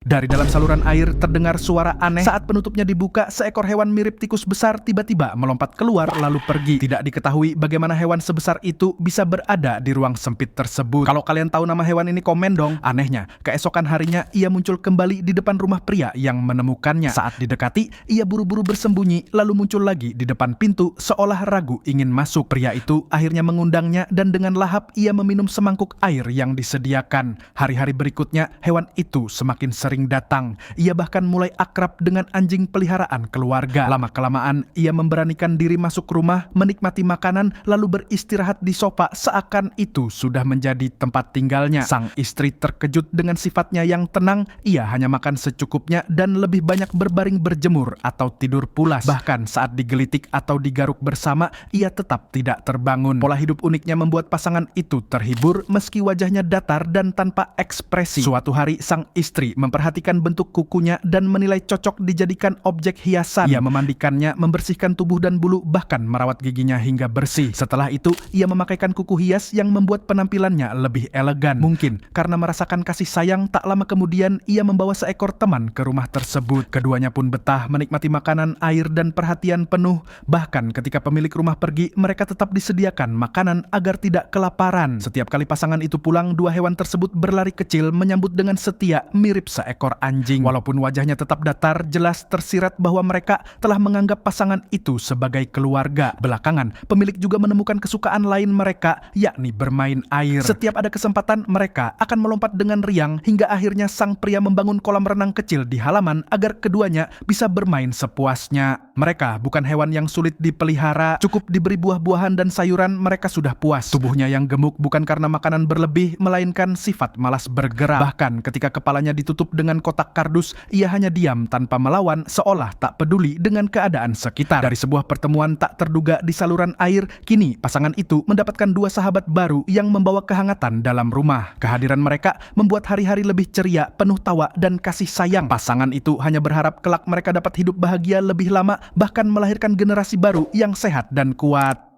Dari dalam saluran air terdengar suara aneh. Saat penutupnya dibuka, seekor hewan mirip tikus besar tiba-tiba melompat keluar lalu pergi. Tidak diketahui bagaimana hewan sebesar itu bisa berada di ruang sempit tersebut. Kalau kalian tahu nama hewan ini komen dong. Anehnya, keesokan harinya ia muncul kembali di depan rumah pria yang menemukannya. Saat didekati, ia buru-buru bersembunyi lalu muncul lagi di depan pintu seolah ragu ingin masuk. Pria itu akhirnya mengundangnya dan dengan lahap ia meminum semangkuk air yang disediakan. Hari-hari berikutnya, hewan itu semakin sering datang. Ia bahkan mulai akrab dengan anjing peliharaan keluarga. Lama-kelamaan, ia memberanikan diri masuk rumah, menikmati makanan, lalu beristirahat di sofa seakan itu sudah menjadi tempat tinggalnya. Sang istri terkejut dengan sifatnya yang tenang, ia hanya makan secukupnya dan lebih banyak berbaring berjemur atau tidur pulas. Bahkan saat digelitik atau digaruk bersama, ia tetap tidak terbangun. Pola hidup uniknya membuat pasangan itu terhibur meski wajahnya datar dan tanpa ekspresi. Suatu hari, sang istri memperhatikan bentuk kukunya dan menilai cocok dijadikan objek hiasan. Ia memandikannya, membersihkan tubuh dan bulu, bahkan merawat giginya hingga bersih. Setelah itu, ia memakaikan kuku hias yang membuat penampilannya lebih elegan. Mungkin karena merasakan kasih sayang, tak lama kemudian ia membawa seekor teman ke rumah tersebut. Keduanya pun betah menikmati makanan, air, dan perhatian penuh. Bahkan ketika pemilik rumah pergi, mereka tetap disediakan makanan agar tidak kelaparan. Setiap kali pasangan itu pulang, dua hewan tersebut berlari kecil menyambut dengan setia mirip seekor anjing. Walaupun wajahnya tetap datar, jelas tersirat bahwa mereka telah menganggap pasangan itu sebagai keluarga. Belakangan, pemilik juga menemukan kesukaan lain mereka, yakni bermain air. Setiap ada kesempatan, mereka akan melompat dengan riang hingga akhirnya sang pria membangun kolam renang kecil di halaman agar keduanya bisa bermain sepuasnya. Mereka bukan hewan yang sulit dipelihara, cukup diberi buah-buahan dan sayuran mereka sudah puas. Tubuhnya yang gemuk bukan karena makanan berlebih, melainkan sifat malas bergerak. Bahkan ketika kepalanya ditutup dengan kotak kardus, ia hanya diam tanpa melawan, seolah tak peduli dengan keadaan sekitar. Dari sebuah pertemuan tak terduga di saluran air, kini pasangan itu mendapatkan dua sahabat baru yang membawa kehangatan dalam rumah. Kehadiran mereka membuat hari-hari lebih ceria, penuh tawa dan kasih sayang. Pasangan itu hanya berharap kelak mereka dapat hidup bahagia lebih lama, bahkan melahirkan generasi baru yang sehat dan kuat.